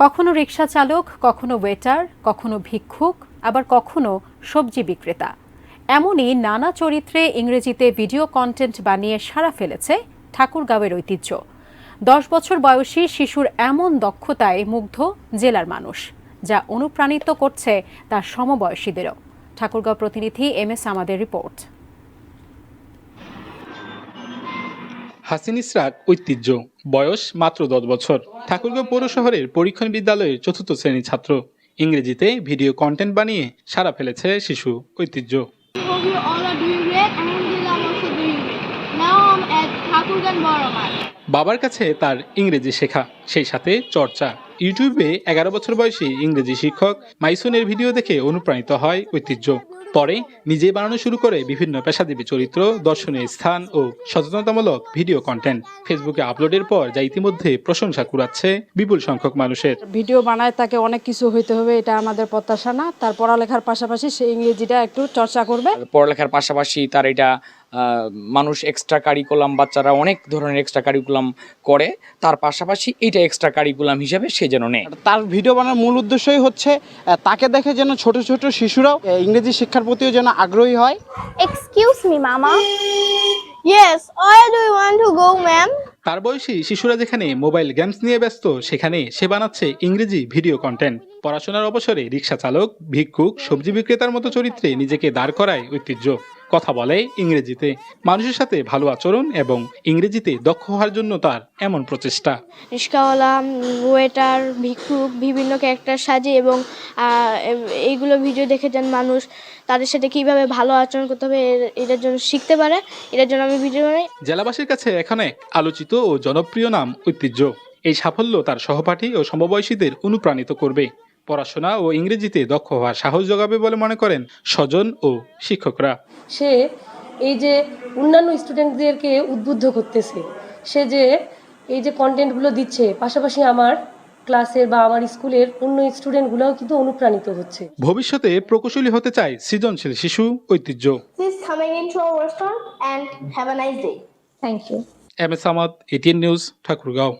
কখনো রিকশা চালক, কখনো ওয়েটার, কখনো ভিক্ষুক, আবার কখনো সবজি বিক্রেতা। এমনই নানা চরিত্রে ইংরেজিতে ভিডিও কন্টেন্ট বানিয়ে সাড়া ফেলেছে ঠাকুরগাঁওয়ের ঐতিহ্য। 10 বছর বয়সী শিশুর এমন দক্ষতায় মুগ্ধ জেলার মানুষ, যা অনুপ্রাণিত করছে তার সমবয়সীদেরও। ঠাকুরগাঁও প্রতিনিধি MS আমাদের রিপোর্ট। হাসিন ইসরাক ঐতিহ্য, বয়স মাত্র 10 বছর। ঠাকুরগাঁও পৌর শহরের পরীক্ষণ বিদ্যালয়ের 4র্থ শ্রেণীর ছাত্র। ইংরেজিতে ভিডিও কন্টেন্ট বানিয়ে সাড়া ফেলেছে শিশু ঐতিহ্য। বাবার কাছে তার ইংরেজি শেখা, সেই সাথে চর্চা। ইউটিউবে 11 বছর বয়সী ইংরেজি শিক্ষক মাইসনের ভিডিও দেখে অনুপ্রাণিত হয় ঐতিহ্য। পরে নিজেই বানানো শুরু করে বিভিন্ন পেশাজীবী চরিত্র, দর্শনীয় স্থান ও সচেতনতামূলক ভিডিও কন্টেন্ট। ফেসবুকে আপলোডের পর যা ইতিমধ্যে প্রশংসা কুড়াচ্ছে বিপুল সংখ্যক মানুষের। ভিডিও বানায় তাকে অনেক কিছু হইতে হবে, এটা আমাদের প্রত্যাশা না। তার পড়ালেখার পাশাপাশি সে ইংরেজিটা একটু চর্চা করবে। পড়ালেখার পাশাপাশি তার এটা মানুষ এক্সট্রা কারিকুলাম, বাচ্চারা অনেক ধরনের এক্সট্রা কারিকুলাম করে, তার পাশাপাশি এইটা এক্সট্রা কারিকুলাম হিসেবে সে যেন নেয়। তার ভিডিও বানানোর মূল উদ্দেশ্যই হচ্ছে তাকে দেখে যেন ছোট ছোট শিশুরাও ইংরেজি শিক্ষার প্রতিও যেন আগ্রহী হয়। Excuse me, Mama. Yes, where do you want to go, ma'am? তার বয়সী শিশুরা যেখানে মোবাইল গেমস নিয়ে ব্যস্ত, সেখানে সে বানাচ্ছে ইংরেজি ভিডিও কন্টেন্ট। পড়াশোনার অবসরে রিকশা চালক, ভিক্ষুক, সবজি বিক্রেতার মতো চরিত্রে নিজেকে দাঁড় করায় ঐতিহ্য। কথা বলে ইংরেজিতে, মানুষের সাথে ভালো আচরণ এবং ইংরেজিতে দক্ষ হওয়ার জন্য তার এমন প্রচেষ্টা। রিক্সাওয়ালা, ওয়েটার, ভিক্ষুক, বিভিন্ন ক্যারেক্টার সাজে এবং এইগুলো ভিডিও দেখে যেন মানুষ তাদের সাথে কিভাবে ভালো আচরণ করতে হবে এটার জন্য শিখতে পারে। এটার জন্য আমি ভিডিও বানাই। জেলাবাসীর কাছে এখন এক আলোচিত ও জনপ্রিয় নাম ঐতিহ্য। এই সাফল্য তার সহপাঠী ও সমবয়সীদের অনুপ্রাণিত করবে, পড়াশোনা ও ইংরেজিতে দক্ষ হওয়ার সাহস যোগাবে বলে মনে করেন স্বজন ও শিক্ষকরা। সে এই যে অন্যান্য স্টুডেন্টদেরকে উদ্বুদ্ধ করতেছে, সে যে এই যে কন্টেন্টগুলো দিচ্ছে, পাশাপাশি আমার ক্লাসের বা আমার স্কুলের অন্য স্টুডেন্টগুলোও কিন্তু অনুপ্রাণিত হচ্ছে। ভবিষ্যতে প্রকৌশলী হতে চায় সৃজনশীল শিশু ঐতিহ্য। Please coming into our restaurant and have a nice day. Thank you. MS Samad, ATN news, Thakurgaon.